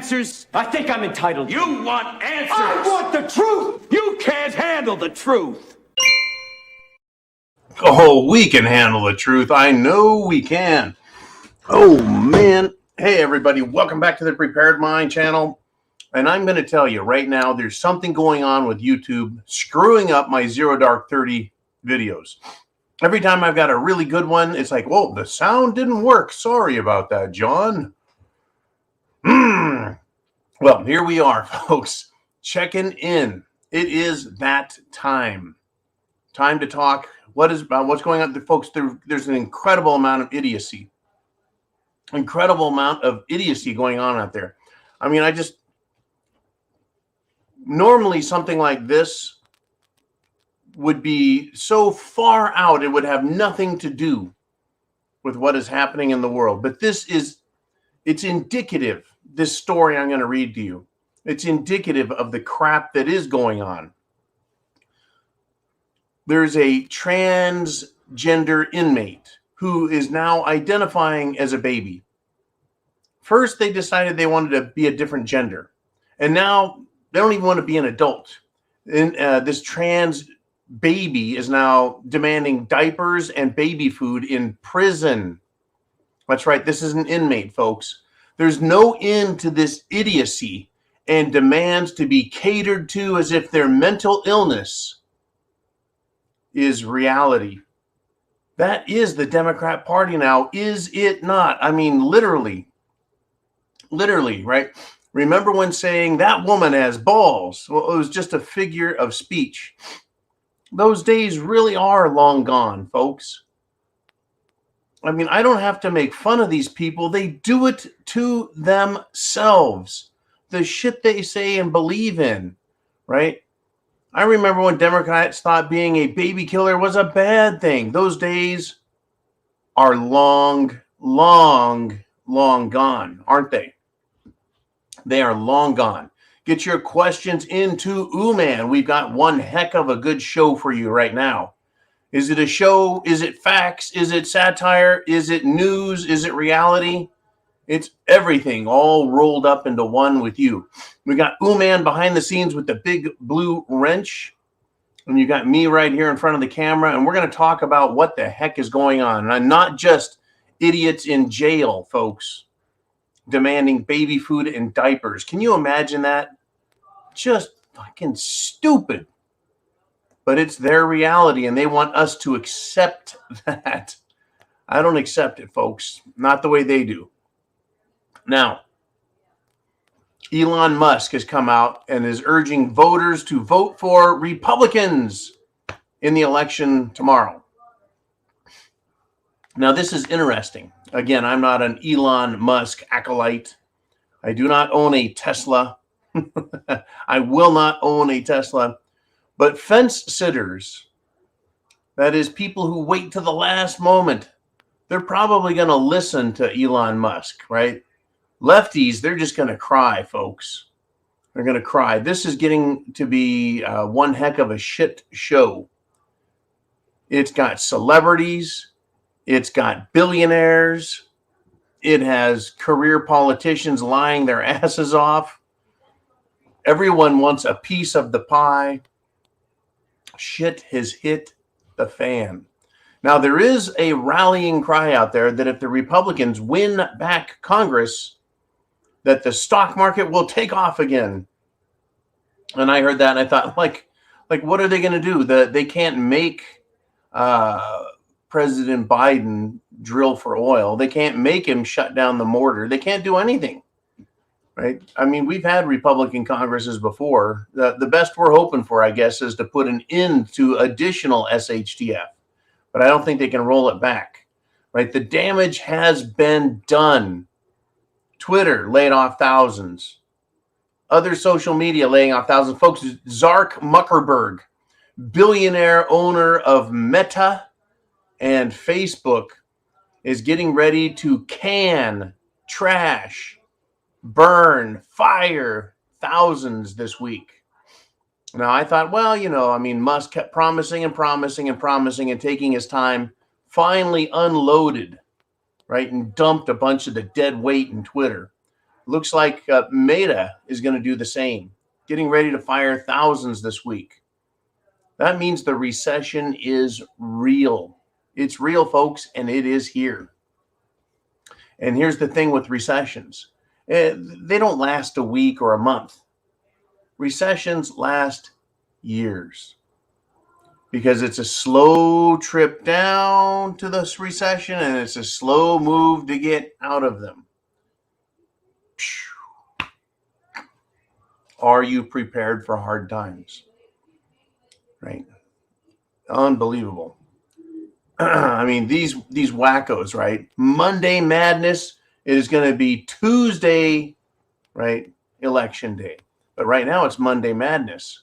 answers? I think I'm entitled. You want answers? I want the truth! You can't handle the truth. Oh, we can handle the truth. I know we can. Oh, man. Hey, everybody. Welcome back to the Prepared Mind channel. And I'm going to tell you right now, there's something going on with YouTube screwing up my Zero Dark 30 videos. Every time I've got a really good one, it's like, whoa, the sound didn't work. Sorry about that, John. Well, here we are, folks, checking in. It is that time. Time to talk. What's going on, folks? There's an incredible amount of idiocy. Incredible amount of idiocy going on out there. I mean, normally something like this would be so far out, it would have nothing to do with what is happening in the world. But it's indicative, this story I'm going to read to you. It's indicative of the crap that is going on. There's a transgender inmate who is now identifying as a baby. First, they decided they wanted to be a different gender. And now they don't even want to be an adult. And this trans baby is now demanding diapers and baby food in prison. That's right. This is an inmate, folks. There's no end to this idiocy and demands to be catered to as if their mental illness is reality. That is the Democrat Party now, is it not? I mean, literally, right? Remember when saying that woman has balls? Well, it was just a figure of speech. Those days really are long gone, folks. I mean, I don't have to make fun of these people. They do it to themselves. The shit they say and believe in, right? I remember when Democrats thought being a baby killer was a bad thing. Those days are long gone, aren't they? They are long gone. Get your questions into Ooman. We've got one heck of a good show for you right now. Is it a show? Is it facts? Is it satire? Is it news? Is it reality? It's everything all rolled up into one with you. We got Ooman behind the scenes with the big blue wrench. And you got me right here in front of the camera. And we're going to talk about what the heck is going on. And not just idiots in jail, folks, demanding baby food and diapers. Can you imagine that? Just fucking stupid. But it's their reality, and they want us to accept that. I don't accept it, folks. Not the way they do. Now, Elon Musk has come out and is urging voters to vote for Republicans in the election tomorrow. Now, this is interesting. Again, I'm not an Elon Musk acolyte. I do not own a Tesla. I will not own a Tesla. But fence sitters, that is people who wait to the last moment, they're probably going to listen to Elon Musk, right? Lefties, they're just going to cry, folks. They're going to cry. This is getting to be one heck of a shit show. It's got celebrities. It's got billionaires. It has career politicians lying their asses off. Everyone wants a piece of the pie. Shit has hit the fan. Now, there is a rallying cry out there that if the Republicans win back Congress, that the stock market will take off again. And I heard that and I thought, like what are they going to do? They can't make President Biden drill for oil. They can't make him shut down the border. They can't do anything, right? I mean, we've had Republican Congresses before. The best we're hoping for, I guess, is to put an end to additional SHTF. But I don't think they can roll it back, right? The damage has been done. Twitter laid off thousands. Other social media laying off thousands. Folks, Zark Zuckerberg, billionaire owner of Meta and Facebook, is getting ready to can, trash, burn, fire thousands this week. Now, I thought, well, Musk kept promising and taking his time, finally unloaded, right, and dumped a bunch of the dead weight in Twitter. Looks like Meta is going to do the same, getting ready to fire thousands this week. That means the recession is real. It's real, folks, and it is here. And here's the thing with recessions. They don't last a week or a month. Recessions last years because it's a slow trip down to this recession and it's a slow move to get out of them. Are you prepared for hard times? Right? Unbelievable. I mean, these wackos, right? Monday madness is going to be Tuesday, right? Election day. But right now it's Monday madness,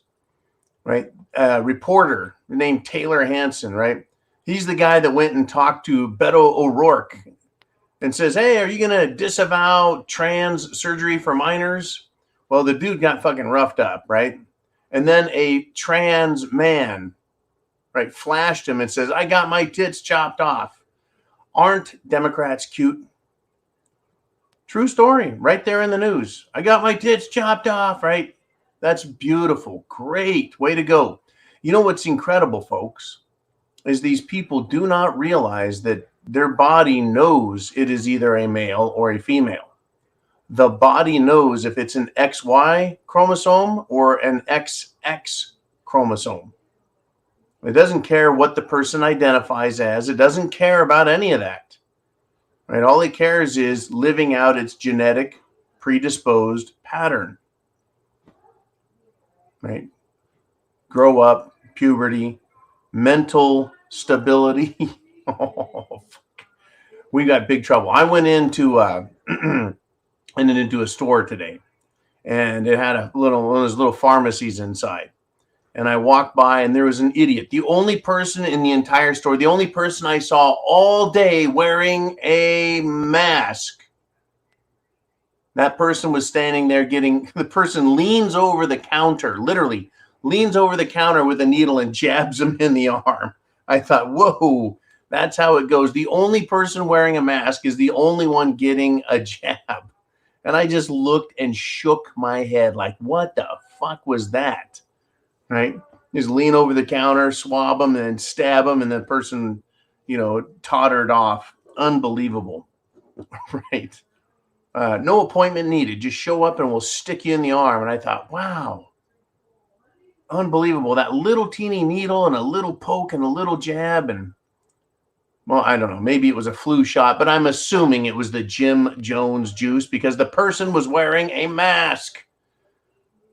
right? Reporter named Taylor Hanson, right? He's the guy that went and talked to Beto O'Rourke and says, hey, are you going to disavow trans surgery for minors? Well, the dude got fucking roughed up, right? And then a trans man, right, flashed him and says, I got my tits chopped off. Aren't Democrats cute? True story, right there in the news. I got my tits chopped off, right? That's beautiful. Great. Way to go. You know what's incredible, folks, is these people do not realize that their body knows it is either a male or a female. The body knows if it's an XY chromosome or an XX chromosome. It doesn't care what the person identifies as. It doesn't care about any of that. Right? All it cares is living out its genetic predisposed pattern. Right? Grow up, puberty, mental stability. Oh, fuck. We got big trouble. I went into a store today, and it had one of those little pharmacies inside. And I walked by, and there was an idiot. The only person in the entire store, the only person I saw all day wearing a mask. That person was standing there the person leans over the counter, literally leans over the counter with a needle and jabs him in the arm. I thought, whoa, that's how it goes. The only person wearing a mask is the only one getting a jab. And I just looked and shook my head like, what the fuck was that? Right? Just lean over the counter, swab them, and then stab them, and the person, tottered off. Unbelievable. Right? No appointment needed. Just show up and we'll stick you in the arm. And I thought, wow. Unbelievable. That little teeny needle and a little poke and a little jab. And, well, I don't know. Maybe it was a flu shot, but I'm assuming it was the Jim Jones juice because the person was wearing a mask.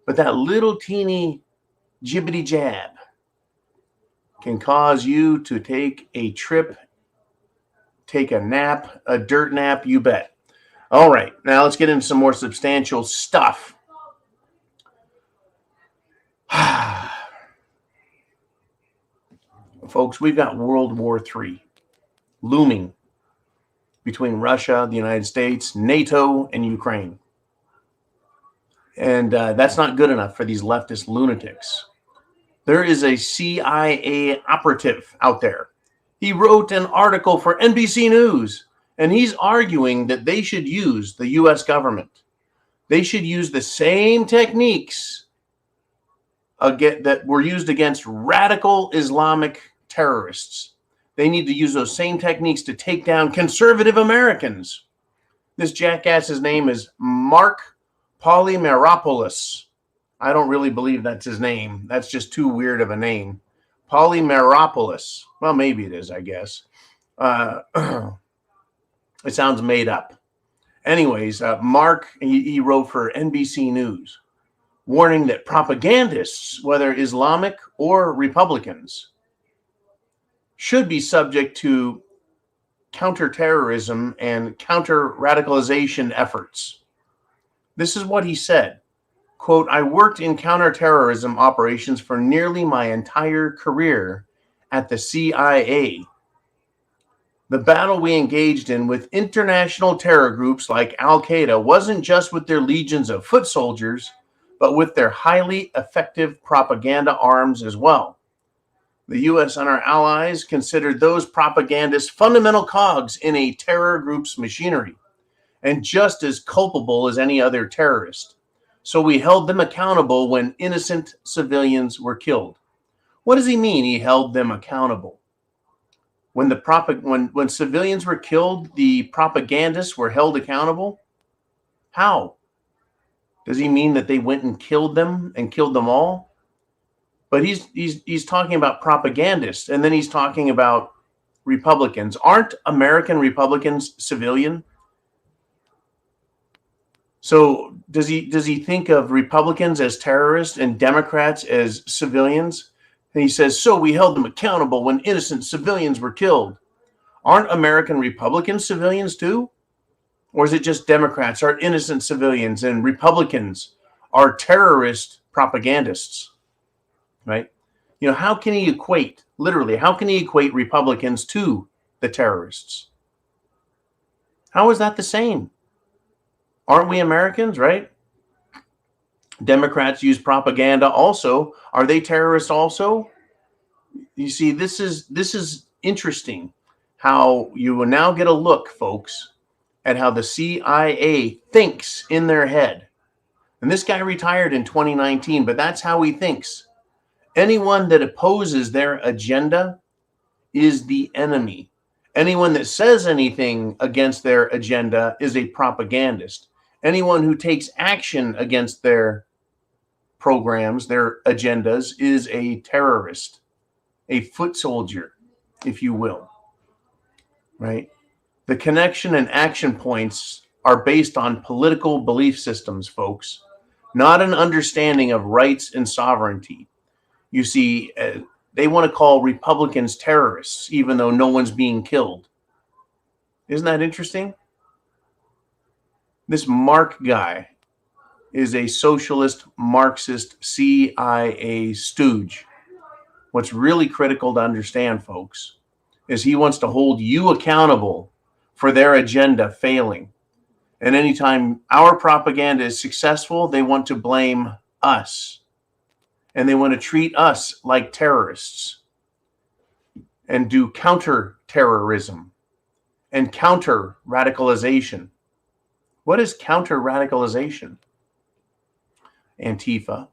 But that little teeny jibbity jab can cause you to take a trip, take a nap, a dirt nap, you bet. All right, now let's get into some more substantial stuff. Folks, we've got World War III looming between Russia, the United States, NATO, and Ukraine. And that's not good enough for these leftist lunatics. There is a CIA operative out there. He wrote an article for NBC News, and he's arguing that they should use the U.S. government. They should use the same techniques that were used against radical Islamic terrorists. They need to use those same techniques to take down conservative Americans. This jackass's name is Mark Polymeropoulos. I don't really believe that's his name. That's just too weird of a name. Polymeropoulos. Well, maybe it is, I guess. It sounds made up. Anyways, Mark, he wrote for NBC News, warning that propagandists, whether Islamic or Republicans, should be subject to counterterrorism and counter-radicalization efforts. This is what he said. Quote, I worked in counterterrorism operations for nearly my entire career at the CIA. The battle we engaged in with international terror groups like Al-Qaeda wasn't just with their legions of foot soldiers, but with their highly effective propaganda arms as well. The U.S. and our allies considered those propagandists fundamental cogs in a terror group's machinery. and just as culpable as any other terrorist. So we held them accountable when innocent civilians were killed. What does he mean he held them accountable? When civilians were killed, the propagandists were held accountable? How? Does he mean that they went and killed them all? But he's talking about propagandists, and then he's talking about Republicans. Aren't American Republicans civilian? So does he think of Republicans as terrorists and Democrats as civilians? And he says, so we held them accountable when innocent civilians were killed. Aren't American Republicans civilians too? Or is it just Democrats are innocent civilians and Republicans are terrorist propagandists? Right? You know, how can he equate Republicans to the terrorists? How is that the same? Aren't we Americans, right? Democrats use propaganda also. Are they terrorists also? You see, this is interesting how you will now get a look, folks, at how the CIA thinks in their head. And this guy retired in 2019, but that's how he thinks. Anyone that opposes their agenda is the enemy. Anyone that says anything against their agenda is a propagandist. Anyone who takes action against their programs, their agendas, is a terrorist, a foot soldier, if you will. Right? The connection and action points are based on political belief systems, folks, not an understanding of rights and sovereignty. You see, they want to call Republicans terrorists, even though no one's being killed. Isn't that interesting? This Mark guy is a socialist, Marxist, CIA stooge. What's really critical to understand, folks, is he wants to hold you accountable for their agenda failing. And anytime our propaganda is successful, they want to blame us. And they want to treat us like terrorists and do counter-terrorism and counter-radicalization. What is counter-radicalization? Antifa,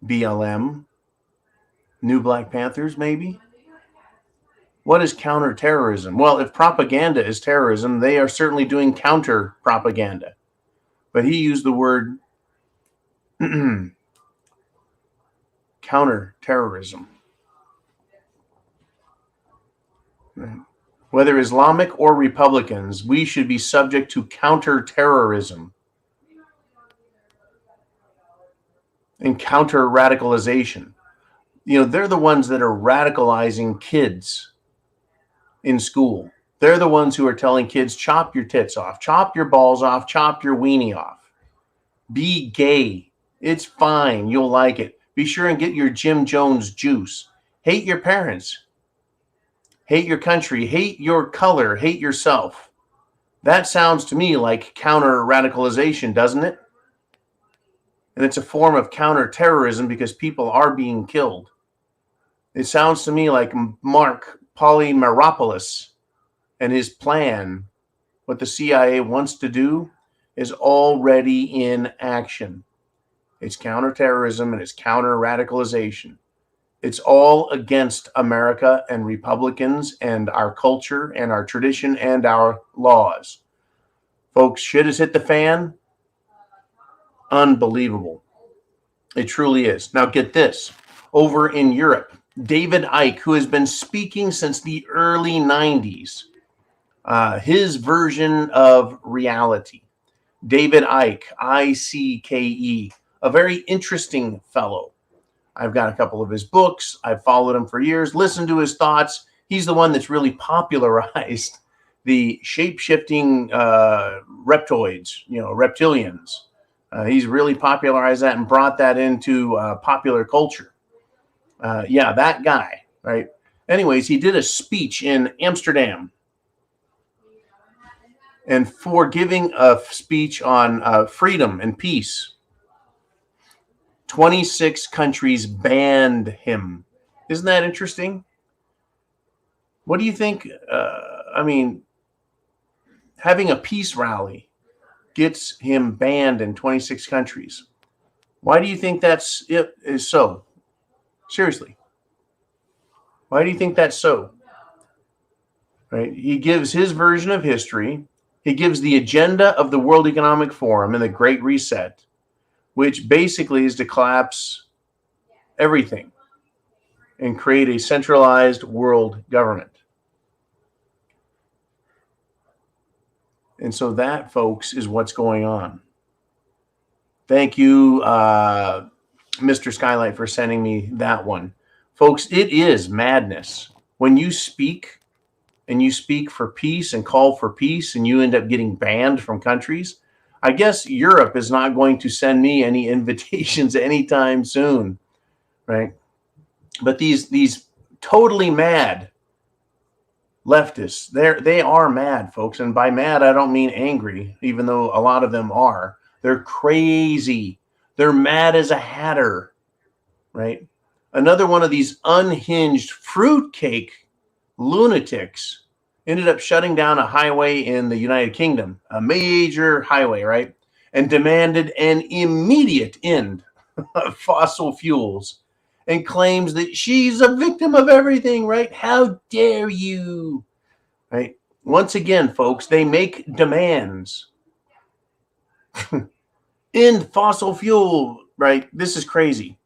BLM, New Black Panthers, maybe? What is counter-terrorism? Well, if propaganda is terrorism, they are certainly doing counter-propaganda. But he used the word counter-terrorism. Whether Islamic or Republicans, we should be subject to counter-terrorism and counter-radicalization. You know, they're the ones that are radicalizing kids in school. They're the ones who are telling kids, chop your tits off, chop your balls off, chop your weenie off. Be gay. It's fine. You'll like it. Be sure and get your Jim Jones juice. Hate your parents. Hate your country. Hate your color. Hate yourself. That sounds to me like counter-radicalization, doesn't it? And it's a form of counter-terrorism because people are being killed. It sounds to me like Mark Polymeropoulos and his plan, what the CIA wants to do, is already in action. It's counterterrorism and it's counter-radicalization. It's all against America and Republicans and our culture and our tradition and our laws. Folks, shit has hit the fan. Unbelievable. It truly is. Now get this. Over in Europe, David Icke, who has been speaking since the early 90s, his version of reality. David Icke, I-C-K-E, a very interesting fellow. I've got a couple of his books. I've followed him for years, listened to his thoughts. He's the one that's really popularized the shape-shifting reptoids, reptilians. He's really popularized that and brought that into popular culture. That guy, right? Anyways, he did a speech in Amsterdam. And for giving a speech on freedom and peace, 26 countries banned him. Isn't that interesting? What do you think? Having a peace rally gets him banned in 26 countries. Why do you think that's it is so? Seriously. Why do you think that's so? Right? He gives his version of history. He gives the agenda of the World Economic Forum and the Great Reset, which basically is to collapse everything and create a centralized world government. And so that, folks, is what's going on. Thank you, Mr. Skylight, for sending me that one. Folks, it is madness. When you speak and you speak for peace and call for peace and you end up getting banned from countries, I guess Europe is not going to send me any invitations anytime soon, right? But these totally mad leftists, they are mad, folks. And by mad, I don't mean angry, even though a lot of them are. They're crazy. They're mad as a hatter, right? Another one of these unhinged fruitcake lunatics ended up shutting down a highway in the United Kingdom, a major highway, right? And demanded an immediate end of fossil fuels and claims that she's a victim of everything, right? How dare you, right? Once again, folks, they make demands. End fossil fuel, right? This is crazy.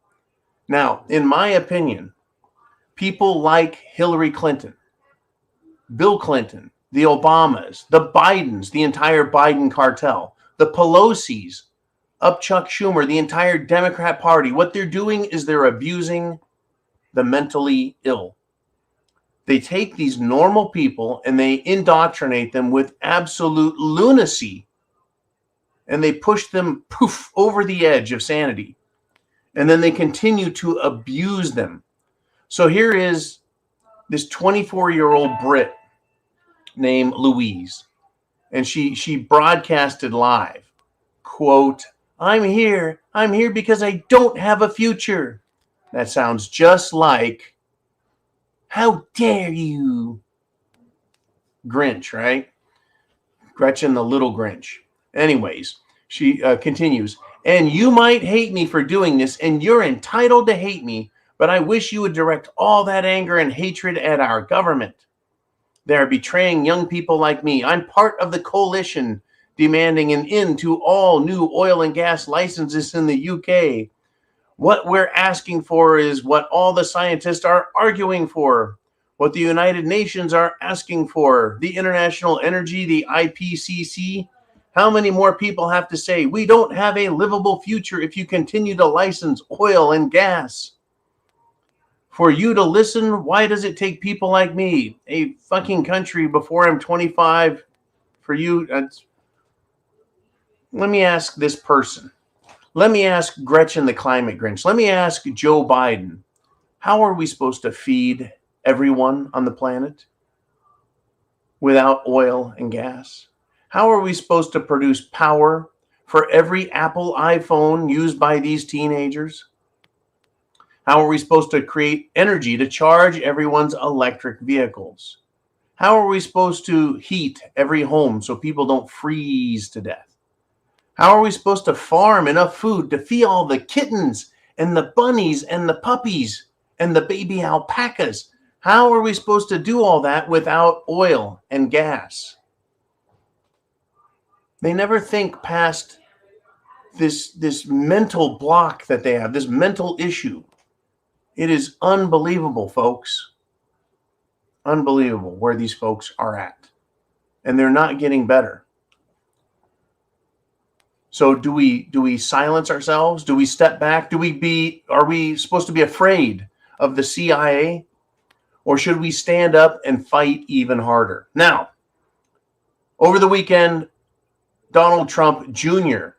Now, in my opinion, people like Hillary Clinton, Bill Clinton, the Obamas, the Bidens, the entire Biden cartel, the Pelosi's, up Chuck Schumer, the entire Democrat Party, what they're doing is they're abusing the mentally ill. They take these normal people and they indoctrinate them with absolute lunacy, and they push them poof over the edge of sanity. And then they continue to abuse them. So here is this 24-year-old Brit named Louise. And she broadcasted live, quote, I'm here because I don't have a future. That sounds just like, how dare you, Grinch, right? Gretchen the little Grinch. Anyways, she continues, and you might hate me for doing this, and you're entitled to hate me, but I wish you would direct all that anger and hatred at our government. They are betraying young people like me. I'm part of the coalition demanding an end to all new oil and gas licenses in the UK. What we're asking for is what all the scientists are arguing for, what the United Nations are asking for, the International Energy, the IPCC. How many more people have to say, we don't have a livable future if you continue to license oil and gas? For you to listen, why does it take people like me, a fucking country before I'm 25, for you? Let me ask this person. Let me ask Gretchen the Climate Grinch. Let me ask Joe Biden. How are we supposed to feed everyone on the planet without oil and gas? How are we supposed to produce power for every Apple iPhone used by these teenagers? How are we supposed to create energy to charge everyone's electric vehicles? How are we supposed to heat every home so people don't freeze to death? How are we supposed to farm enough food to feed all the kittens and the bunnies and the puppies and the baby alpacas? How are we supposed to do all that without oil and gas? They never think past this mental block that they have, this mental issue. It is unbelievable, folks. Unbelievable where these folks are at. And they're not getting better. So do we silence ourselves? Do we step back? Are we supposed to be afraid of the CIA? Or should we stand up and fight even harder? Now, over the weekend, Donald Trump Jr.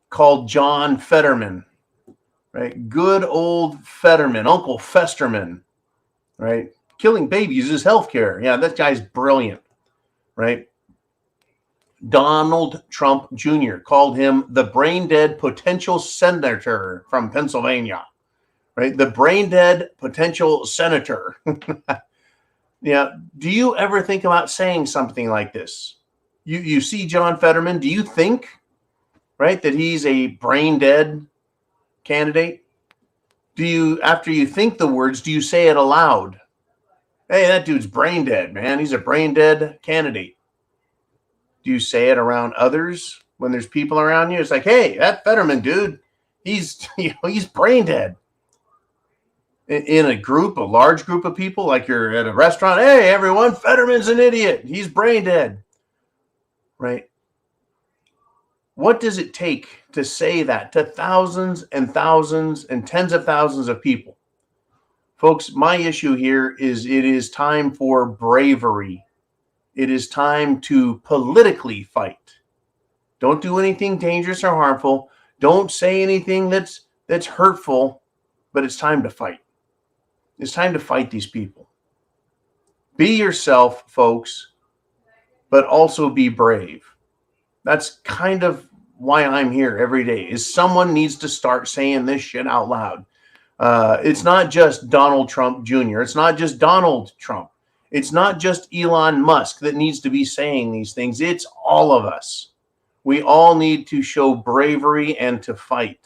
called John Fetterman, right? Good old Fetterman, Uncle Festerman, right? Killing babies is healthcare. Yeah, that guy's brilliant, right? Donald Trump Jr. called him the brain-dead potential senator from Pennsylvania, right? The brain-dead potential senator. Yeah. Do you ever think about saying something like this? You see John Fetterman, do you think, right, that he's a brain dead candidate? Do you, after you think the words, do you say it aloud? Hey, that dude's brain dead, man. He's a brain dead candidate. Do you say it around others when there's people around you? It's like, hey, that Fetterman dude, he's he's brain dead. In a group, a large group of people, like you're at a restaurant, hey, everyone, Fetterman's an idiot. He's brain dead, right? What does it take to say that to thousands and thousands and tens of thousands of people? Folks, my issue here is it is time for bravery. It is time to politically fight. Don't do anything dangerous or harmful. Don't say anything that's hurtful, but it's time to fight. It's time to fight these people. Be yourself, folks, but also be brave. That's kind of why I'm here every day, is someone needs to start saying this shit out loud. It's not just Donald Trump Jr. It's not just Donald Trump. It's not just Elon Musk that needs to be saying these things. It's all of us. We all need to show bravery and to fight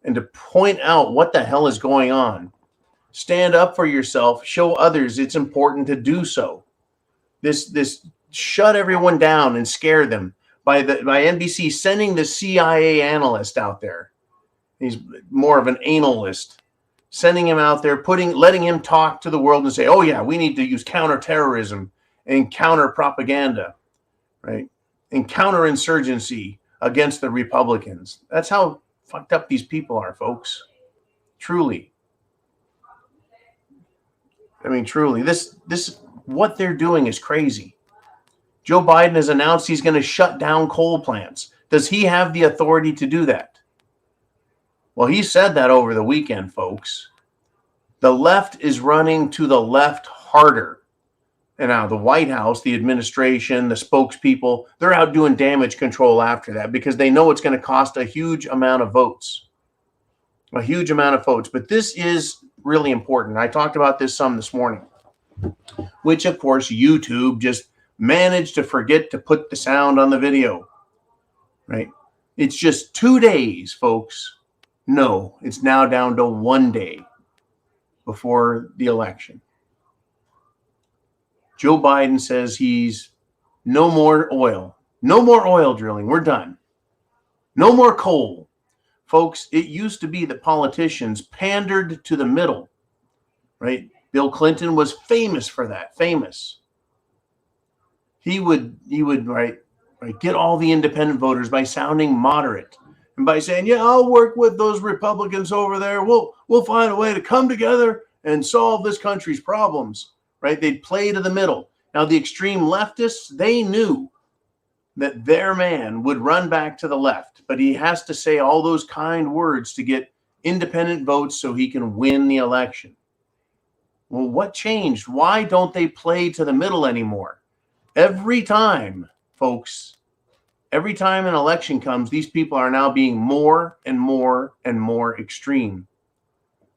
and to point out what the hell is going on. Stand up for yourself. Show others it's important to do so. This shut everyone down and scare them by NBC sending the CIA analyst out there. He's more of an analyst, sending him out there, letting him talk to the world and say, oh yeah, we need to use counterterrorism and counter propaganda, right? And counterinsurgency against the Republicans. That's how fucked up these people are, folks. Truly. I mean, truly, this what they're doing is crazy. Joe Biden has announced he's going to shut down coal plants. Does he have the authority to do that? Well, he said that over the weekend, folks. The left is running to the left harder. And now the White House, the administration, the spokespeople, they're out doing damage control after that because they know it's going to cost a huge amount of votes. A huge amount of votes. But this is really important. I talked about this some this morning, which, of course, YouTube just managed to forget to put the sound on the video, right? It's just 2 days, folks. No, it's now down to 1 day before the election. Joe Biden says he's no more oil drilling. We're done. No more coal. Folks, it used to be that politicians pandered to the middle, right? Bill Clinton was famous for that, famous. He would get all the independent voters by sounding moderate and by saying, yeah, I'll work with those Republicans over there. We'll find a way to come together and solve this country's problems, right? They'd play to the middle. Now, the extreme leftists, they knew that their man would run back to the left, but he has to say all those kind words to get independent votes so he can win the election. Well, what changed? Why don't they play to the middle anymore? Every time, folks, every time an election comes, these people are now being more and more and more extreme.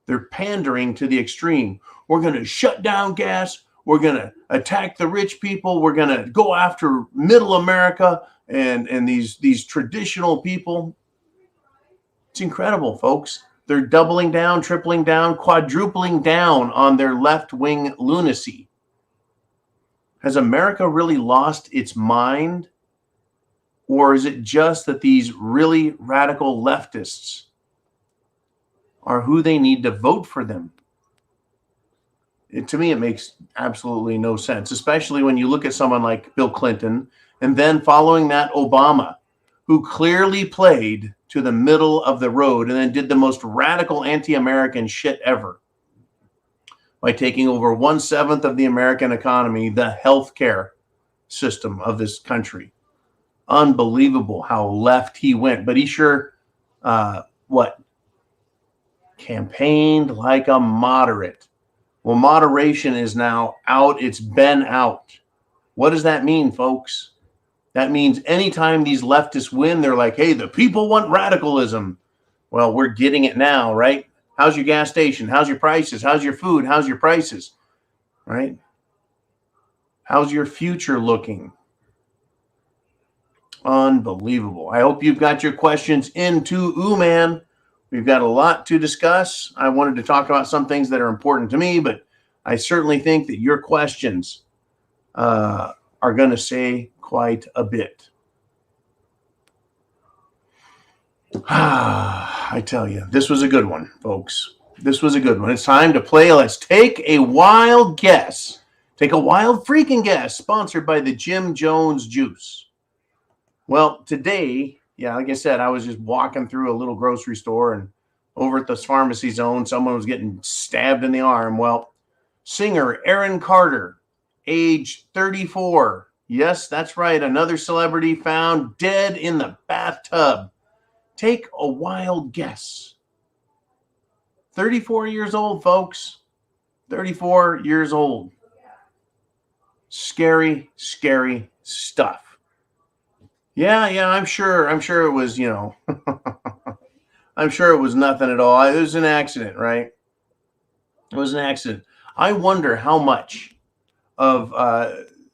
They're pandering to the extreme. We're going to shut down gas. We're going to attack the rich people. We're going to go after middle America and these traditional people. It's incredible, folks. They're doubling down, tripling down, quadrupling down on their left-wing lunacy. Has America really lost its mind? Or is it just that these really radical leftists are who they need to vote for them? To me, it makes absolutely no sense, especially when you look at someone like Bill Clinton and then following that Obama, who clearly played to the middle of the road and then did the most radical anti-American shit ever by taking over 1/7 of the American economy, the healthcare system of this country. Unbelievable how left he went, but he sure, campaigned like a moderate. Well, moderation is now out. It's been out. What does that mean, folks? That means anytime these leftists win, they're like, hey, the people want radicalism. Well, we're getting it now, right? How's your gas station? How's your prices? How's your food? How's your prices? Right? How's your future looking? Unbelievable. I hope you've got your questions into man. We've got a lot to discuss. I wanted to talk about some things that are important to me, but I certainly think that your questions are going to say quite a bit. I tell you, this was a good one, folks. This was a good one. It's time to play. Let's take a wild guess. Take a wild freaking guess, sponsored by the Jim Jones Juice. Well, today, like I said, I was just walking through a little grocery store, and over at this pharmacy zone, someone was getting stabbed in the arm. Well, singer Aaron Carter, age 34. Yes, that's right. Another celebrity found dead in the bathtub. Take a wild guess. 34 years old, folks. 34 years old. Scary, scary stuff. Yeah, I'm sure it was, I'm sure it was nothing at all. It was an accident, right? It was an accident. I wonder how much of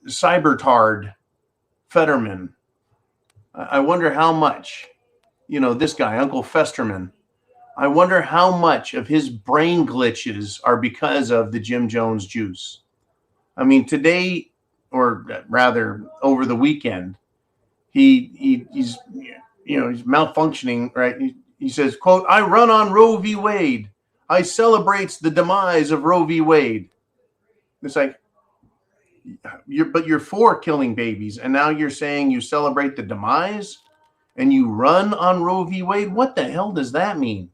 Cybertard Fetterman, I wonder how much, this guy, Uncle Festerman, I wonder how much of his brain glitches are because of the Jim Jones Juice. I mean, today, or rather over the weekend, he's malfunctioning, right? He says, quote, "I run on Roe v. Wade. I celebrates the demise of Roe v. Wade." It's like, you're for killing babies, and now you're saying you celebrate the demise and you run on Roe v. Wade? What the hell does that mean?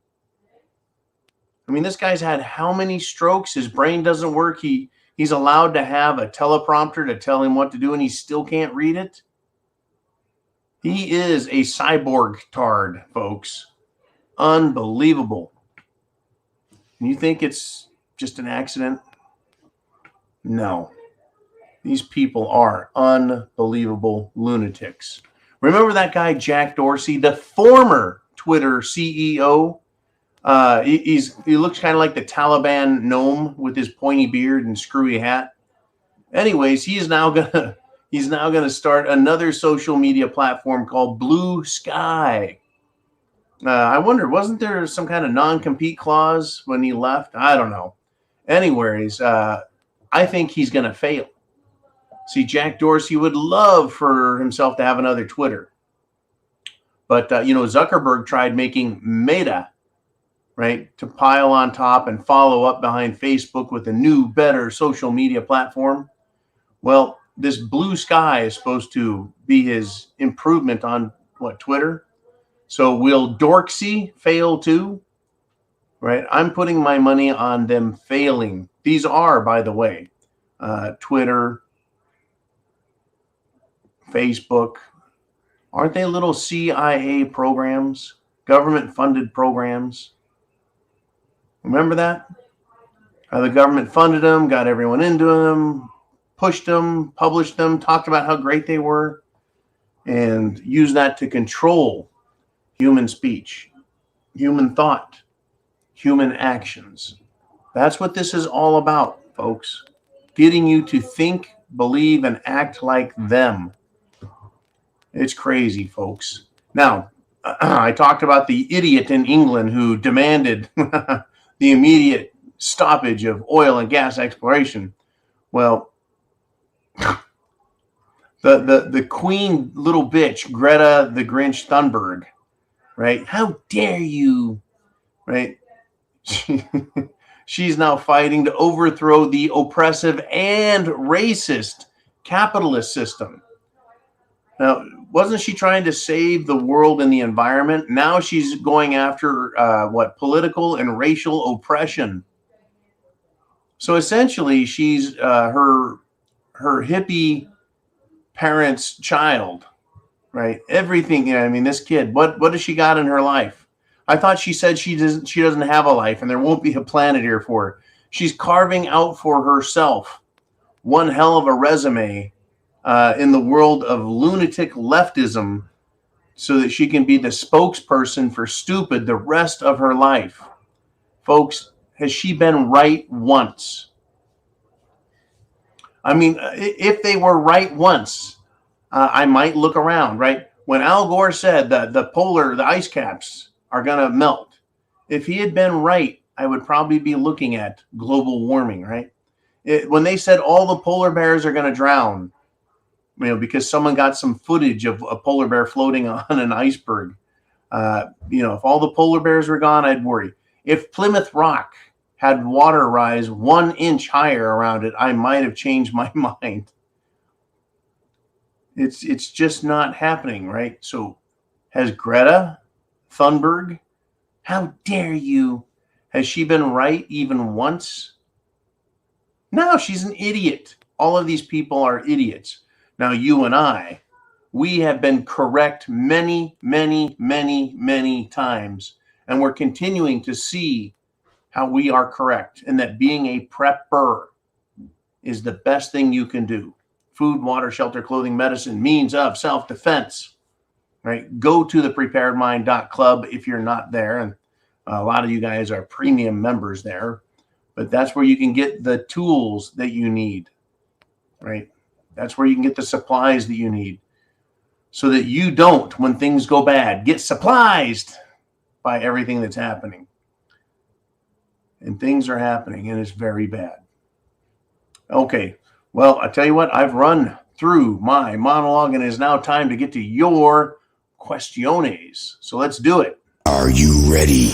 I mean, this guy's had how many strokes? His brain doesn't work. He's allowed to have a teleprompter to tell him what to do, and he still can't read it. He is a cyborg tard, folks. Unbelievable. You think it's just an accident? No. These people are unbelievable lunatics. Remember that guy, Jack Dorsey, the former Twitter CEO? He looks kind of like the Taliban gnome with his pointy beard and screwy hat. Anyways, he's now gonna start another social media platform called Blue Sky. I wonder, wasn't there some kind of non-compete clause when he left? I don't know. Anyways, I think he's gonna fail. See, Jack Dorsey would love for himself to have another Twitter, but Zuckerberg tried making Meta, right, to pile on top and follow up behind Facebook with a new, better social media platform. Well, this Blue Sky is supposed to be his improvement on Twitter. So will Dorksy fail too? Right? I'm putting my money on them failing. These are, by the way, Twitter, Facebook. Aren't they little CIA programs, government-funded programs? Remember that? How the government funded them, got everyone into them, pushed them, published them, talked about how great they were, and used that to control human speech, human thought, human actions. That's what this is all about, folks. Getting you to think, believe, and act like them. It's crazy, folks. Now, I talked about the idiot in England who demanded the immediate stoppage of oil and gas exploration. Well, the queen little bitch, Greta the Grinch Thunberg, right? How dare you, right? She's now fighting to overthrow the oppressive and racist capitalist system. Now, wasn't she trying to save the world and the environment? Now she's going after political and racial oppression. So essentially, she's her hippie parents' child, right? Everything. This kid. What does she got in her life? I thought she said she doesn't have a life, and there won't be a planet here for her. She's carving out for herself one hell of a resume in the world of lunatic leftism, so that she can be the spokesperson for stupid the rest of her life. Folks, has she been right once? If they were right once, I might look around, right? When Al Gore said that the ice caps are going to melt, if he had been right, I would probably be looking at global warming, right? When they said all the polar bears are going to drown, because someone got some footage of a polar bear floating on an iceberg, if all the polar bears were gone, I'd worry. If Plymouth Rock had water rise 1 inch higher around it, I might have changed my mind. It's just not happening, right? So has Greta Thunberg, how dare you? Has she been right even once? No, she's an idiot. All of these people are idiots. Now, you and I, we have been correct many, many, many, many times, and we're continuing to see how we are correct, and that being a prepper is the best thing you can do. Food, water, shelter, clothing, medicine, means of self-defense, right? Go to thepreparedmind.club if you're not there, and a lot of you guys are premium members there, but that's where you can get the tools that you need, right? That's where you can get the supplies that you need so that you don't, when things go bad, get surprised by everything that's happening. And things are happening, and it's very bad. Okay, well, I tell you what, I've run through my monologue, and it is now time to get to your questiones. So let's do it. Are you ready?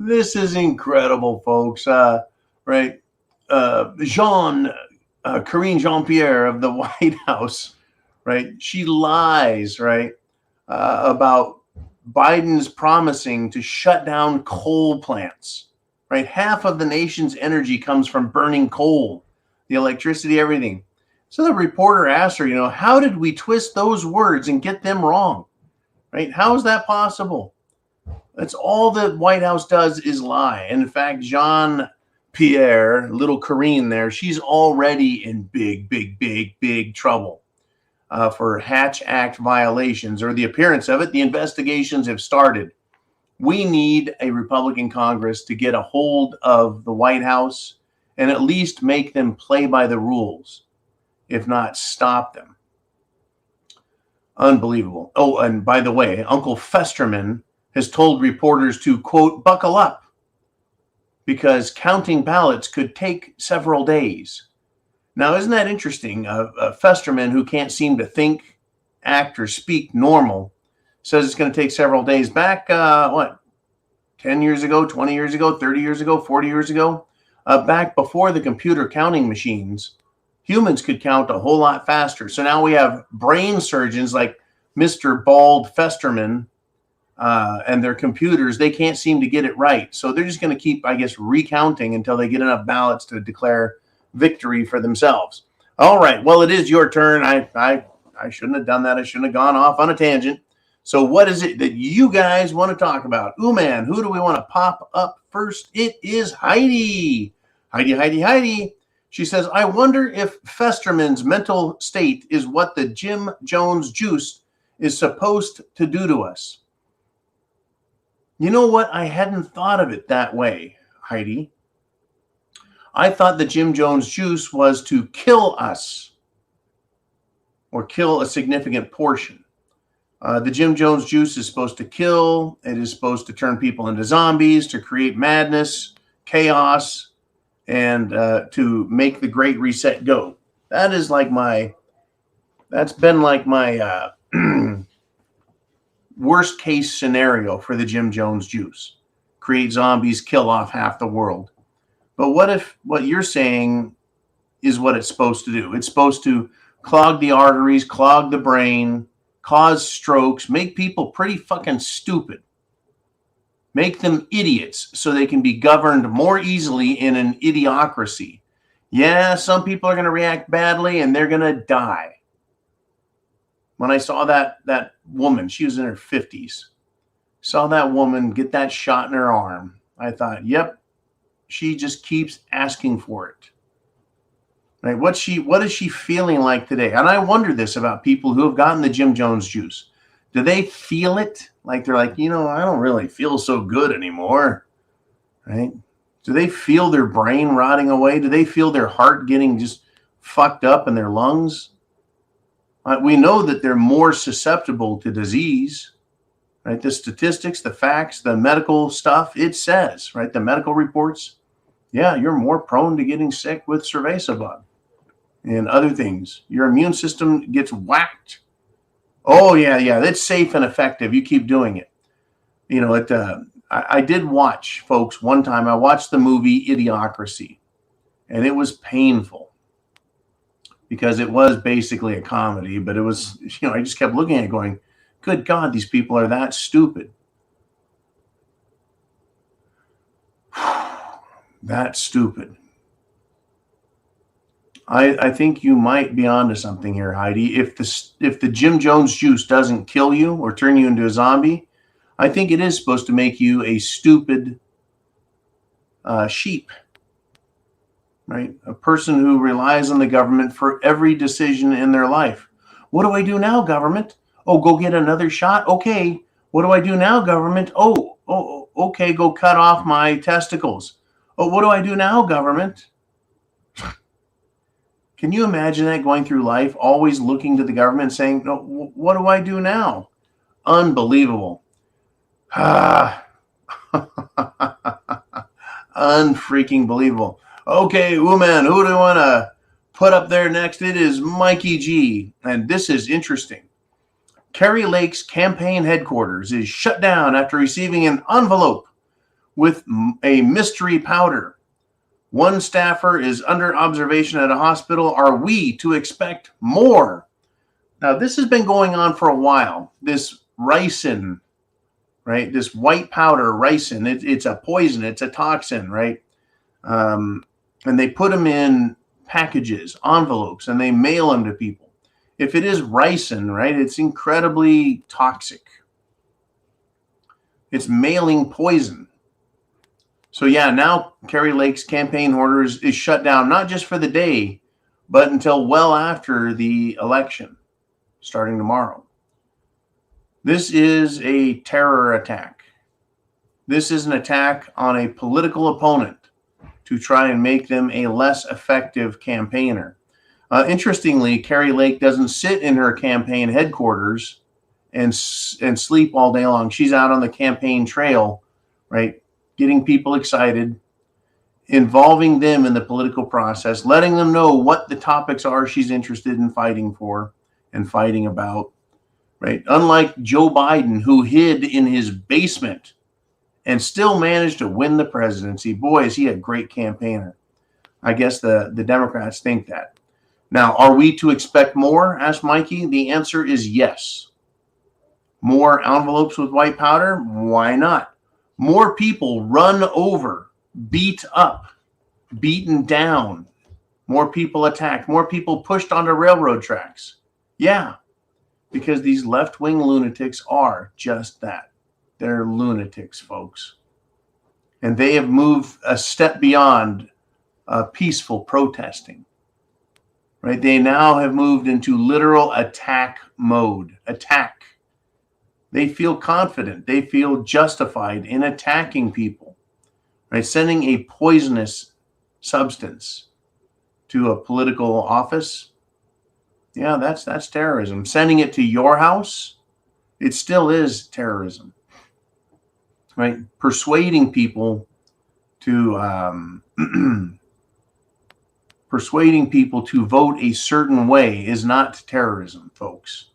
This is incredible, folks. Right? Karine Jean-Pierre of the White House, right? She lies, right, about Biden's promising to shut down coal plants, right? Half of the nation's energy comes from burning coal, the electricity, everything. So the reporter asked her, how did we twist those words and get them wrong, right? How is that possible? That's all the White House does is lie. And in fact, Jean-Pierre, little Karine there, she's already in big, big, big, big trouble for Hatch Act violations, or the appearance of it. The investigations have started. We need a Republican Congress to get a hold of the White House and at least make them play by the rules, if not stop them. Unbelievable. Oh, and by the way, Uncle Festerman has told reporters to, quote, buckle up, because counting ballots could take several days. Now, isn't that interesting? Festerman, who can't seem to think, act, or speak normal, says it's going to take several days. Back, 10 years ago, 20 years ago, 30 years ago, 40 years ago, back before the computer counting machines, humans could count a whole lot faster. So now we have brain surgeons like Mr. Bald Festerman, and their computers, they can't seem to get it right. So they're just going to keep, I guess, recounting until they get enough ballots to declare victory for themselves. All right. Well, it is your turn. I shouldn't have done that. I shouldn't have gone off on a tangent. So what is it that you guys want to talk about? Ooh, man, who do we want to pop up first? It is Heidi. Heidi. She says, I wonder if Festerman's mental state is what the Jim Jones juice is supposed to do to us. You know what? I hadn't thought of it that way, Heidi. I thought the Jim Jones juice was to kill us or kill a significant portion. The Jim Jones juice is supposed to kill. It is supposed to turn people into zombies, to create madness, chaos, and to make the Great Reset go. That's been like my worst case scenario for the Jim Jones juice. Create zombies, kill off half the world. But what if what you're saying is what it's supposed to do? It's supposed to clog the arteries, clog the brain, cause strokes, make people pretty fucking stupid. Make them idiots so they can be governed more easily in an idiocracy. Yeah, some people are going to react badly and they're going to die. When I saw that woman, she was in her 50s, saw that woman get that shot in her arm, I thought, yep, she just keeps asking for it. right? What is she feeling like today? And I wonder this about people who have gotten the Jim Jones juice. Do they feel it? Like they're like, I don't really feel so good anymore, right? Do they feel their brain rotting away? Do they feel their heart getting just fucked up in their lungs? We know that they're more susceptible to disease, right? The statistics, the facts, the medical stuff, it says, right? The medical reports, yeah, you're more prone to getting sick with cerveza bug and other things. Your immune system gets whacked. Oh, yeah, that's safe and effective. You keep doing it. I did watch, folks, one time. I watched the movie Idiocracy, and it was painful because it was basically a comedy, but it was, I just kept looking at it going, good God, these people are that stupid. That stupid. I think you might be onto something here, Heidi. If the Jim Jones juice doesn't kill you or turn you into a zombie, I think it is supposed to make you a stupid sheep, right? A person who relies on the government for every decision in their life. What do I do now, government? Oh, go get another shot? Okay. What do I do now, government? Oh, okay, go cut off my testicles. Oh, what do I do now, government? Can you imagine that, going through life, always looking to the government saying, no, what do I do now? Unbelievable. Unfreaking believable. Okay, woman, who do you want to put up there next? It is Mikey G. And this is interesting. Kari Lake's campaign headquarters is shut down after receiving an envelope with a mystery powder. One staffer is under observation at a hospital. Are we to expect more? Now, this has been going on for a while. This ricin, right? This white powder, ricin, it's a poison. It's a toxin, right? And they put them in packages, envelopes, and they mail them to people. If it is ricin, right, it's incredibly toxic. It's mailing poison. So yeah, now Kari Lake's campaign orders is shut down, not just for the day, but until well after the election, starting tomorrow. This is a terror attack. This is an attack on a political opponent to try and make them a less effective campaigner. Interestingly, Kari Lake doesn't sit in her campaign headquarters and sleep all day long. She's out on the campaign trail, right? Getting people excited, involving them in the political process, letting them know what the topics are she's interested in fighting for and fighting about, right? Unlike Joe Biden, who hid in his basement and still managed to win the presidency. Boy, is he a great campaigner. I guess the Democrats think that. Now, are we to expect more? Asked Mikey. The answer is yes. More envelopes with white powder? Why not? More people run over, beat up, beaten down. More people attacked. More people pushed onto railroad tracks. Yeah, because these left-wing lunatics are just that. They're lunatics, folks. And they have moved a step beyond peaceful protesting. Right? They now have moved into literal attack mode. Attack. They feel confident. They feel justified in attacking people, right? Sending a poisonous substance to a political office. Yeah, that's terrorism. Sending it to your house, it still is terrorism, right? Persuading people to vote a certain way is not terrorism, folks.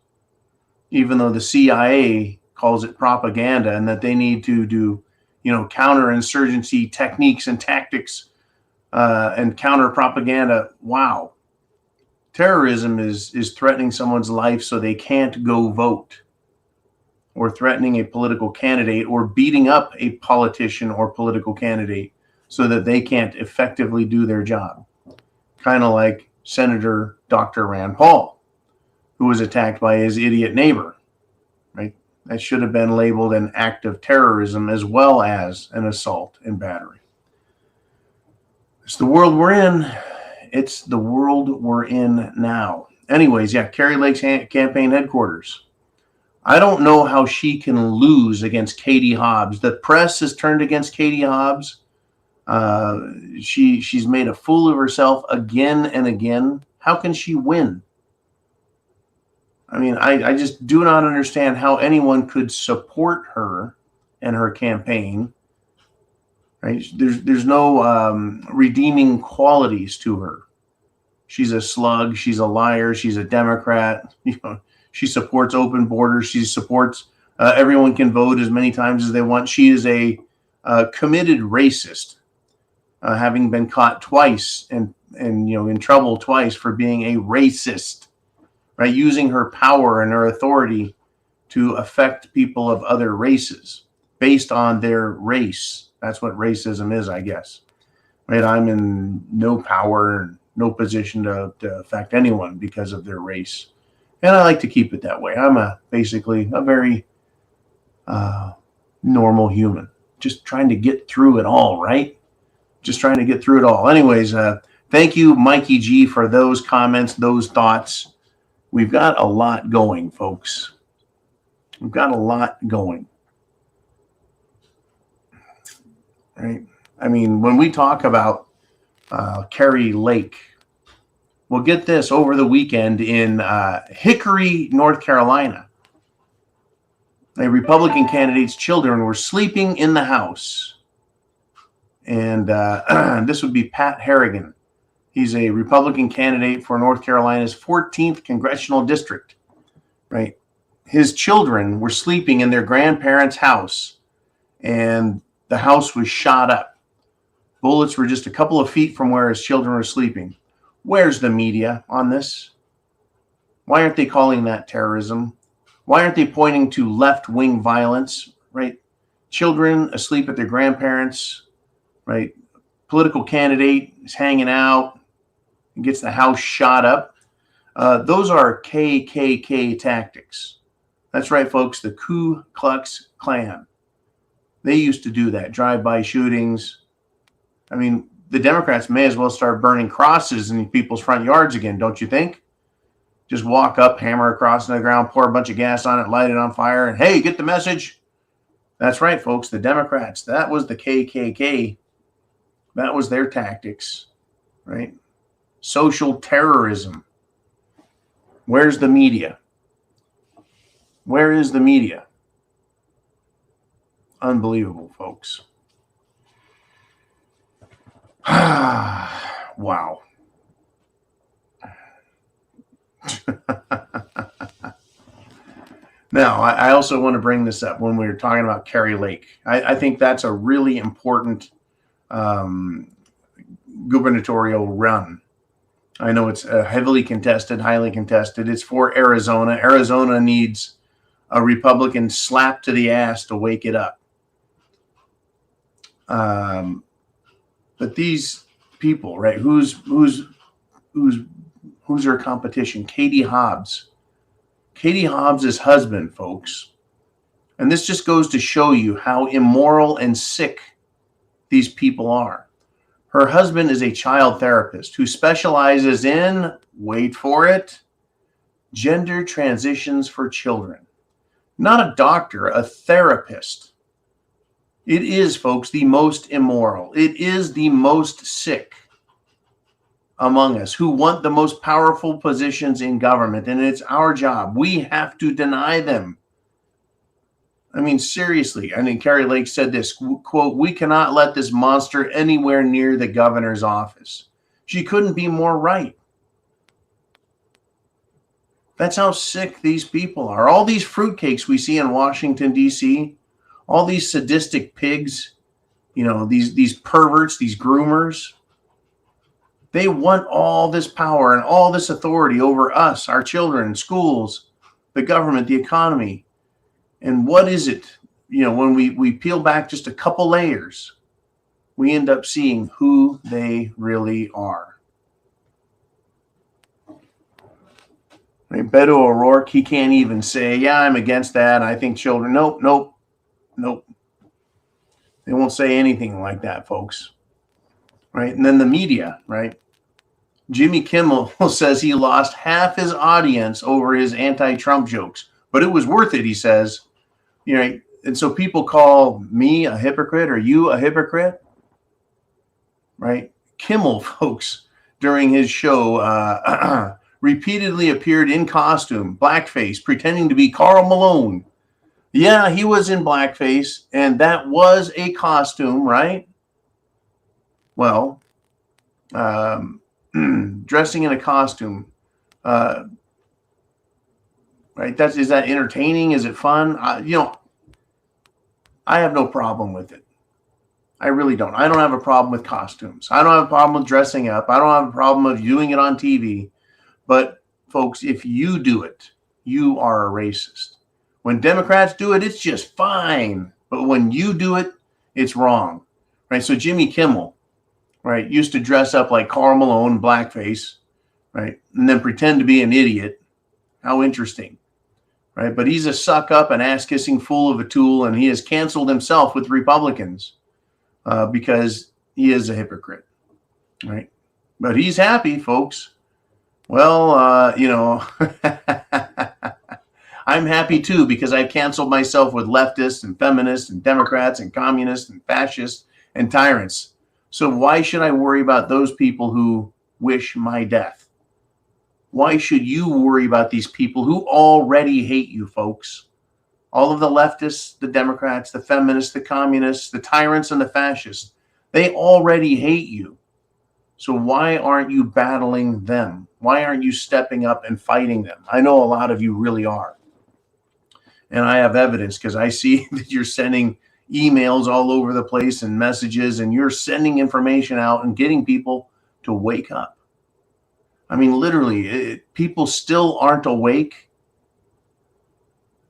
Even though the CIA calls it propaganda and that they need to do, counterinsurgency techniques and tactics and counter propaganda. Wow. Terrorism is threatening someone's life so they can't go vote, or threatening a political candidate, or beating up a politician or political candidate so that they can't effectively do their job. Kind of like Senator Dr. Rand Paul, who was attacked by his idiot neighbor, right? That should have been labeled an act of terrorism as well as an assault and battery. It's the world we're in. it's the world we're in now. Anyways, yeah, Carrie Lake's campaign headquarters. I don't know how she can lose against Katie Hobbs. The press has turned against Katie Hobbs. She's made a fool of herself again and again. How can she win? I mean, I just do not understand how anyone could support her and her campaign. Right? There's no redeeming qualities to her. She's a slug. She's a liar. She's a Democrat. She supports open borders. She supports everyone can vote as many times as they want. She is a committed racist, having been caught twice and in trouble twice for being a racist, right? Using her power and her authority to affect people of other races based on their race. That's what racism is, I guess. Right? I'm in no power and no position to affect anyone because of their race. And I like to keep it that way. I'm basically a very normal human, just trying to get through it all, right? Just trying to get through it all. Anyways, thank you, Mikey G, for those comments, those thoughts. We've got a lot going, folks. We've got a lot going. Right? I mean, when we talk about Carrie Lake, well, get this, over the weekend in Hickory, North Carolina, a Republican candidate's children were sleeping in the house. And this would be Pat Harrigan. He's a Republican candidate for North Carolina's 14th congressional district, right? His children were sleeping in their grandparents' house, and the house was shot up. Bullets were just a couple of feet from where his children were sleeping. Where's the media on this? Why aren't they calling that terrorism? Why aren't they pointing to left-wing violence, right? Children asleep at their grandparents, right? Political candidate is hanging out and gets the house shot up. Those are KKK tactics. That's right, folks, the Ku Klux Klan. They used to do that, drive-by shootings. I mean, the Democrats may as well start burning crosses in people's front yards again, don't you think? Just walk up, hammer a cross in the ground, pour a bunch of gas on it, light it on fire, and hey, get the message. That's right, folks, the Democrats. That was the KKK. That was their tactics, right? Social terrorism. Where's the media? Where is the media? Unbelievable, folks. Wow. Now, I also want to bring this up when we were talking about Carrie Lake. I think that's a really important gubernatorial run. I know it's heavily contested, highly contested. It's for Arizona. Arizona needs a Republican slap to the ass to wake it up. But these people, right? Who's her competition? Katie Hobbs. Katie Hobbs' husband, folks. And this just goes to show you how immoral and sick these people are. Her husband is a child therapist who specializes in, wait for it, gender transitions for children. Not a doctor, a therapist. It is, folks, the most immoral. It is the most sick among us who want the most powerful positions in government. And it's our job. We have to deny them. I mean, seriously. I mean, Carrie Lake said this, quote, "We cannot let this monster anywhere near the governor's office." She couldn't be more right. That's how sick these people are. All these fruitcakes we see in Washington, D.C., all these sadistic pigs, these perverts, these groomers, they want all this power and all this authority over us, our children, schools, the government, the economy. And what is it? When we peel back just a couple layers, we end up seeing who they really are. Right? Beto O'Rourke, he can't even say, yeah, I'm against that. I think children. Nope. They won't say anything like that, folks. Right? And then the media, right? Jimmy Kimmel says he lost half his audience over his anti-Trump jokes, but it was worth it, he says. And so people call me a hypocrite or you a hypocrite, right? Kimmel, folks, during his show, repeatedly appeared in costume, blackface, pretending to be Karl Malone. Yeah, he was in blackface, and that was a costume, right? Well, dressing in a costume, right? Is that entertaining? Is it fun? I have no problem with it. I really don't. I don't have a problem with costumes. I don't have a problem with dressing up. I don't have a problem of doing it on TV. But folks, if you do it, you are a racist. When Democrats do it, it's just fine. But when you do it, it's wrong, right? So Jimmy Kimmel, right, used to dress up like Karl Malone, blackface, right, and then pretend to be an idiot. How interesting, right? But he's a suck up, an ass kissing fool of a tool, and he has canceled himself with Republicans because he is a hypocrite, right? But he's happy, folks. Well, I'm happy too because I've canceled myself with leftists and feminists and Democrats and communists and fascists and tyrants. So why should I worry about those people who wish my death? Why should you worry about these people who already hate you, folks? All of the leftists, the Democrats, the feminists, the communists, the tyrants, and the fascists, they already hate you. So why aren't you battling them? Why aren't you stepping up and fighting them? I know a lot of you really are. And I have evidence because I see that you're sending emails all over the place and messages, and you're sending information out and getting people to wake up. I mean, literally, people still aren't awake.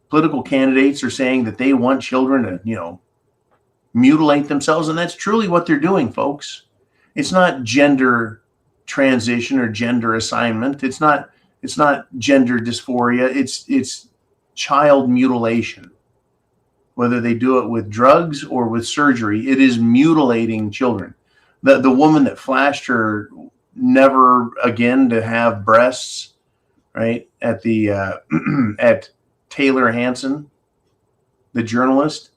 Political candidates are saying that they want children to, mutilate themselves, and that's truly what they're doing, folks. It's not gender transition or gender assignment. It's not gender dysphoria. It's child mutilation. Whether they do it with drugs or with surgery, it is mutilating children. The woman that flashed her never again to have breasts, right? At the at Taylor Hanson, the journalist.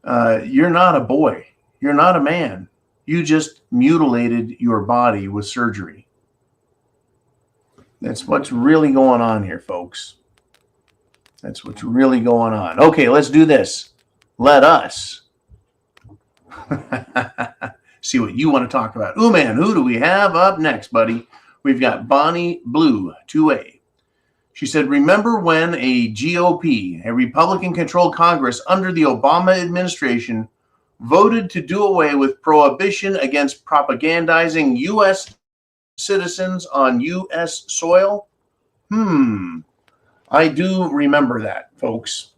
You're not a boy. You're not a man. You just mutilated your body with surgery. That's what's really going on here, folks. That's what's really going on. Okay, let's do this. Let us see what you want to talk about. Ooh, man, who do we have up next, buddy? We've got Bonnie Blue, 2A. She said, remember when a GOP, a Republican-controlled Congress under the Obama administration, voted to do away with prohibition against propagandizing U.S. citizens on U.S. soil? I do remember that, folks.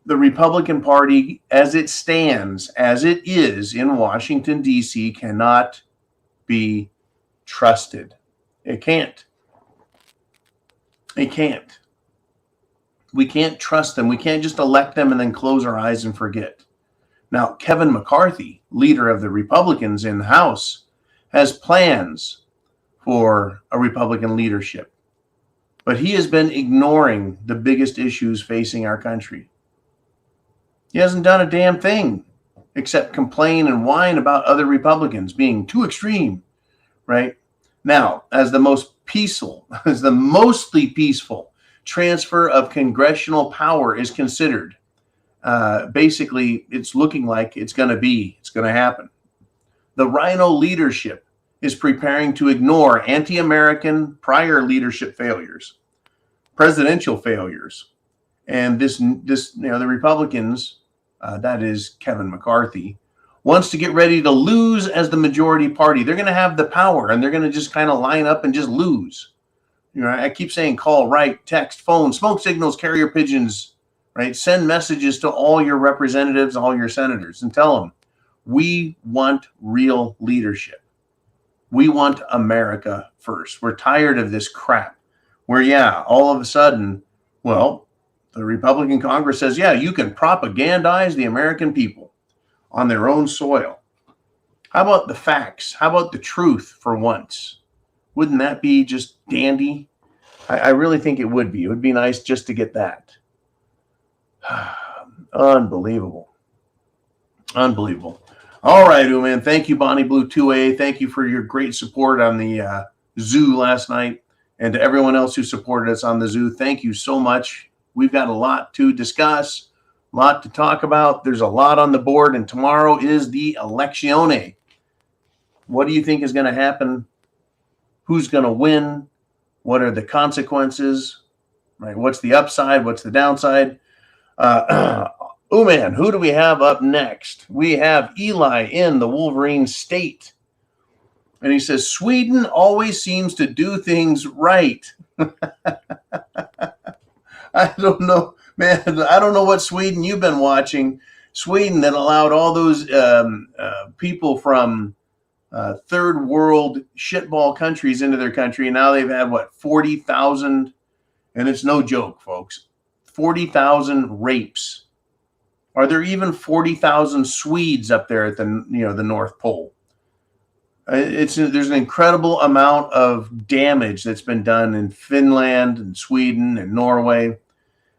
The Republican Party, as it stands, as it is in Washington, D.C., cannot be trusted. It can't. It can't. We can't trust them. We can't just elect them and then close our eyes and forget. Now, Kevin McCarthy, leader of the Republicans in the House, has plans for a Republican leadership. But he has been ignoring the biggest issues facing our country. He hasn't done a damn thing except complain and whine about other Republicans being too extreme, right? Now, as the mostly peaceful transfer of congressional power is considered, basically, it's looking like it's going to happen. The Rhino leadership is preparing to ignore anti-American prior leadership failures, presidential failures, and the Republicans, that is Kevin McCarthy, wants to get ready to lose as the majority party. They're going to have the power, and they're going to just kind of line up and just lose. I keep saying call, write, text, phone, smoke signals, carrier pigeons, right? Send messages to all your representatives, all your senators, and tell them, we want real leadership. We want America first. We're tired of this crap where, all of a sudden, the Republican Congress says, you can propagandize the American people on their own soil. How about the facts? How about the truth for once? Wouldn't that be just dandy? I really think it would be. It would be nice just to get that. Unbelievable. Unbelievable. All right, man. Thank you, Bonnie Blue 2A. Thank you for your great support on the zoo last night. And to everyone else who supported us on the zoo, thank you so much. We've got a lot to discuss, a lot to talk about. There's a lot on the board, and tomorrow is the elezione. What do you think is going to happen? Who's going to win? What are the consequences? Right? What's the upside? What's the downside? Oh man, who do we have up next? We have Eli in the Wolverine State. And he says, Sweden always seems to do things right. I don't know, man. I don't know what Sweden you've been watching. Sweden that allowed all those people from third world shitball countries into their country. And now they've had, 40,000? And it's no joke, folks. 40,000 rapes. Are there even 40,000 Swedes up there at the North Pole? There's an incredible amount of damage that's been done in Finland and Sweden and Norway.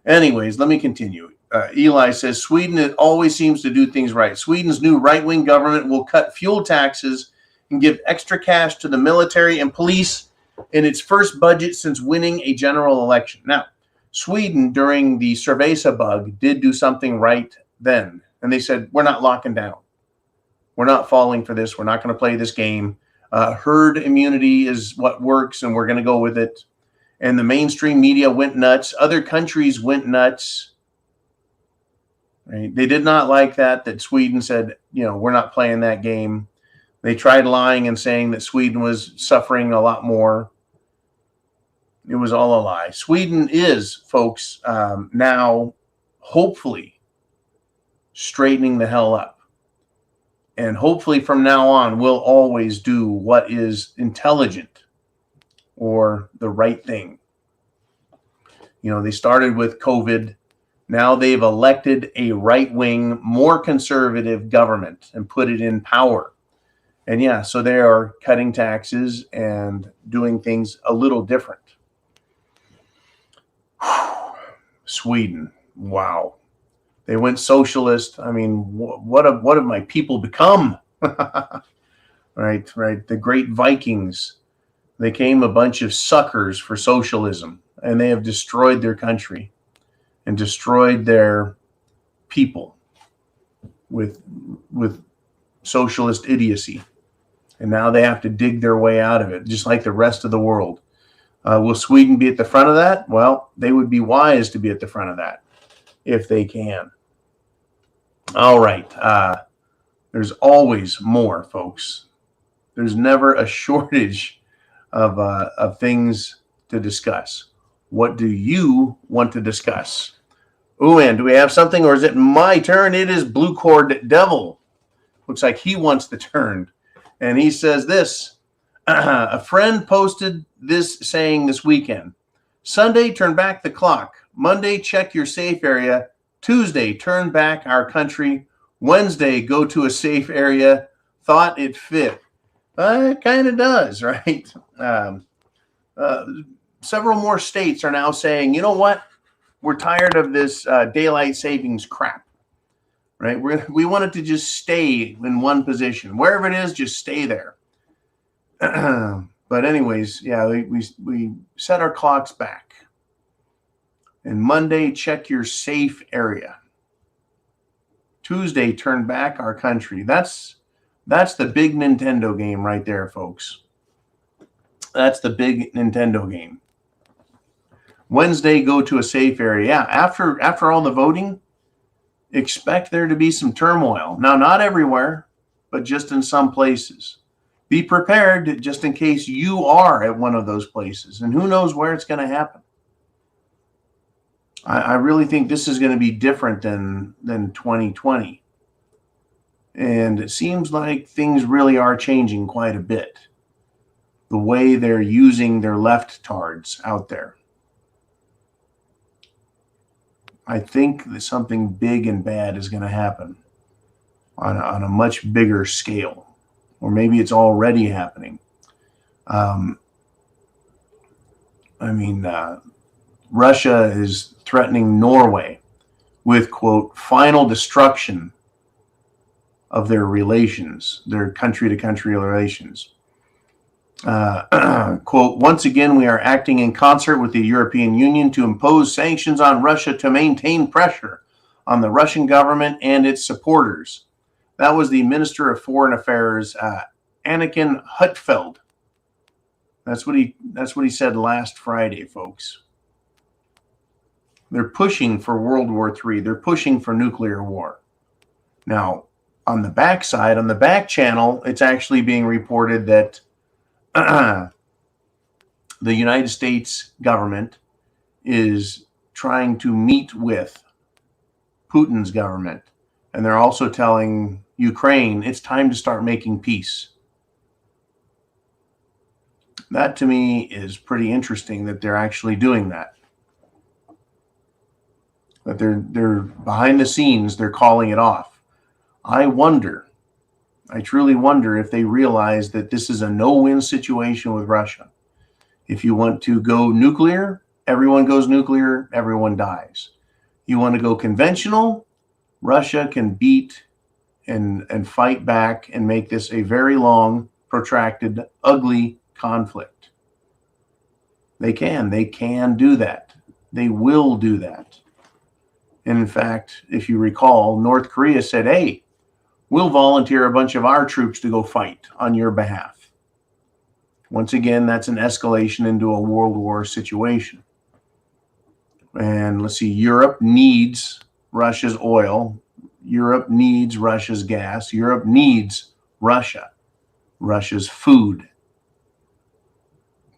Anyways, let me continue. Eli says, Sweden, it always seems to do things right. Sweden's new right-wing government will cut fuel taxes and give extra cash to the military and police in its first budget since winning a general election. Now, Sweden, during the Cerveza bug, did do something right then. And they said, we're not locking down. We're not falling for this. We're not going to play this game. Herd immunity is what works, and we're going to go with it. And the mainstream media went nuts. Other countries went nuts. Right? They did not like that Sweden said, we're not playing that game. They tried lying and saying that Sweden was suffering a lot more. It was all a lie. Sweden is, folks, now hopefully straightening the hell up. And hopefully from now on, we'll always do what is intelligent or the right thing. They started with COVID. Now they've elected a right-wing, more conservative government and put it in power. And yeah, so they are cutting taxes and doing things a little different. Sweden, wow. They went socialist. I mean, what have my people become? Right. The great Vikings. They came a bunch of suckers for socialism, and they have destroyed their country and destroyed their people with socialist idiocy. And now they have to dig their way out of it, just like the rest of the world. Will Sweden be at the front of that? Well, they would be wise to be at the front of that if they can. All right. There's always more, folks. There's never a shortage of things to discuss. What do you want to discuss? Ooh, and do we have something, or is it my turn? It is Blue Cord Devil. Looks like he wants the turn. And he says this. A friend posted this saying this weekend. Sunday, turn back the clock. Monday, check your safe area. Tuesday, turn back our country. Wednesday, go to a safe area. Thought it fit. It kind of does, right? Several more states are now saying, you know what? We're tired of this daylight savings crap, right? We want it to just stay in one position. Wherever it is, just stay there. But anyways, yeah, we set our clocks back. And Monday, check your safe area. Tuesday, turn back our country. That's the big Nintendo game right there, folks. That's the big Nintendo game. Wednesday, go to a safe area. Yeah, after all the voting, expect there to be some turmoil. Now, not everywhere, but just in some places. Be prepared just in case you are at one of those places. And who knows where it's going to happen. I really think this is going to be different than 2020. And it seems like things really are changing quite a bit. The way they're using their leftards out there. I think that something big and bad is going to happen on a much bigger scale. or maybe it's already happening. Russia is threatening Norway with, quote, final destruction of their relations, their country-to-country relations. Quote, once again, we are acting in concert with the European Union to impose sanctions on Russia to maintain pressure on the Russian government and its supporters. That was the Minister of Foreign Affairs, Anniken Huitfeldt. That's what he said last Friday, folks. They're pushing for World War III. They're pushing for nuclear war. Now, on the backside, on the back channel, it's actually being reported that the United States government is trying to meet with Putin's government. And they're also telling Ukraine it's time to start making peace. That to me is pretty interesting that they're actually doing that. That they're behind the scenes, they're calling it off. I truly wonder if they realize that this is a no-win situation with Russia. If you want to go nuclear, everyone goes nuclear, everyone dies. You want to go conventional, Russia can beat and fight back and make this a very long, protracted, ugly conflict. They can do that. They will do that. And in fact, if you recall, North Korea said, hey, we'll volunteer a bunch of our troops to go fight on your behalf. Once again, that's an escalation into a world war situation. And let's see, Europe needs Russia's oil. Europe needs Russia's gas. Europe needs Russia's food.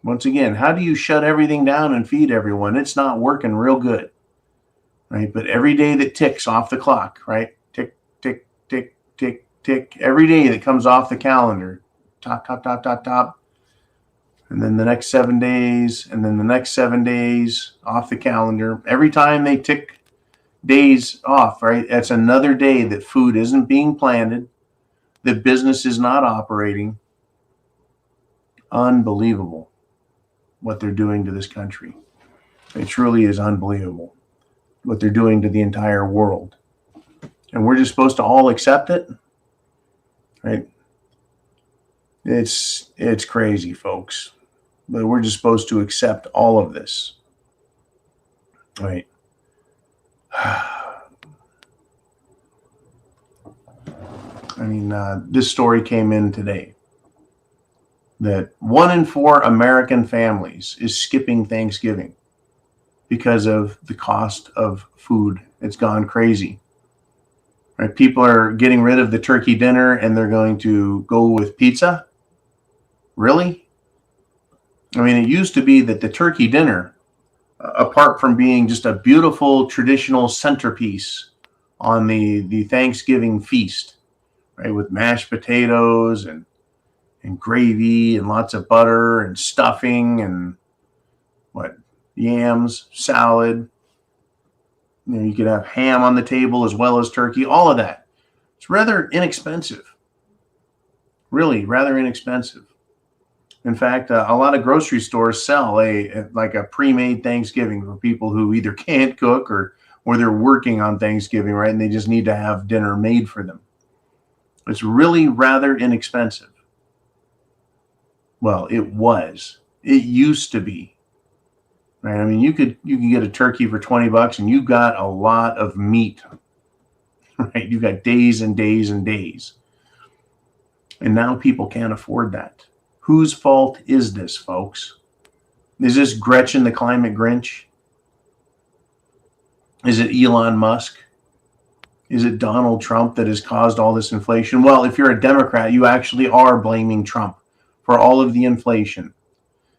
Once again, how do you shut everything down and feed everyone? It's not working real good, right? But every day that ticks off the clock, right? Tick, tick, tick, tick, tick. Every day that comes off the calendar, top, top, top, top, top. And then the next 7 days, and then the next 7 days off the calendar. Every time they tick days off, right? That's another day that food isn't being planted, that business is not operating. Unbelievable what they're doing to this country. It truly is unbelievable what they're doing to the entire world. And we're just supposed to all accept it, right? It's crazy, folks. But we're just supposed to accept all of this, right? This story came in today that 1 in 4 American families is skipping Thanksgiving because of the cost of food. It's gone crazy. Right? People are getting rid of the turkey dinner and they're going to go with pizza. Really? It used to be that the turkey dinner, apart from being just a beautiful traditional centerpiece on the Thanksgiving feast, right, with mashed potatoes and gravy and lots of butter and stuffing and yams, salad. You could have ham on the table as well as turkey, all of that. It's rather inexpensive. Really, rather inexpensive. In fact, a lot of grocery stores sell a pre-made Thanksgiving for people who either can't cook or they're working on Thanksgiving, right? And they just need to have dinner made for them. It's really rather inexpensive. Well, it used to be, right? You could get a turkey for $20 and you got a lot of meat, right? You got days and days and days. And now people can't afford that. Whose fault is this, folks? Is this Gretchen the Climate Grinch? Is it Elon Musk? Is it Donald Trump that has caused all this inflation? Well, if you're a Democrat, you actually are blaming Trump for all of the inflation.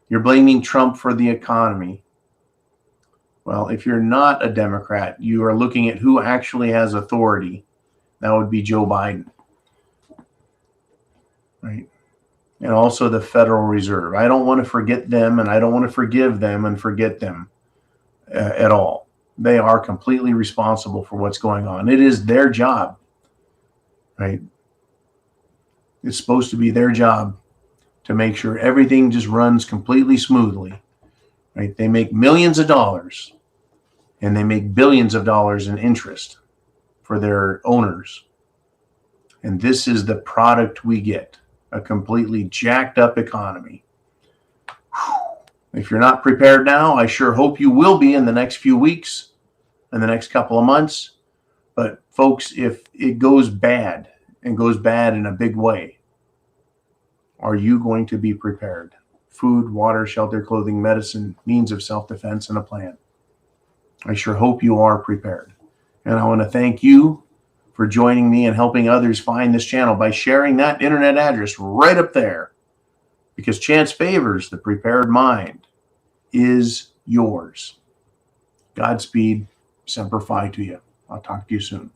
You're blaming Trump for the economy. Well, if you're not a Democrat, you are looking at who actually has authority. That would be Joe Biden, right? And also the Federal Reserve. I don't want to forget them, and I don't want to forgive them and forget them at all. They are completely responsible for what's going on. It is their job, right? It's supposed to be their job to make sure everything just runs completely smoothly, right? They make millions of dollars and they make billions of dollars in interest for their owners. And this is the product we get, a completely jacked up economy. If you're not prepared now, I sure hope you will be in the next few weeks, in the next couple of months. But folks, if it goes bad and goes bad in a big way, are you going to be prepared? Food, water, shelter, clothing, medicine, means of self-defense, and a plan. I sure hope you are prepared. And I want to thank you for joining me and helping others find this channel by sharing that internet address right up there. Because chance favors the prepared mind is yours. Godspeed. Semper Fi to you. I'll talk to you soon.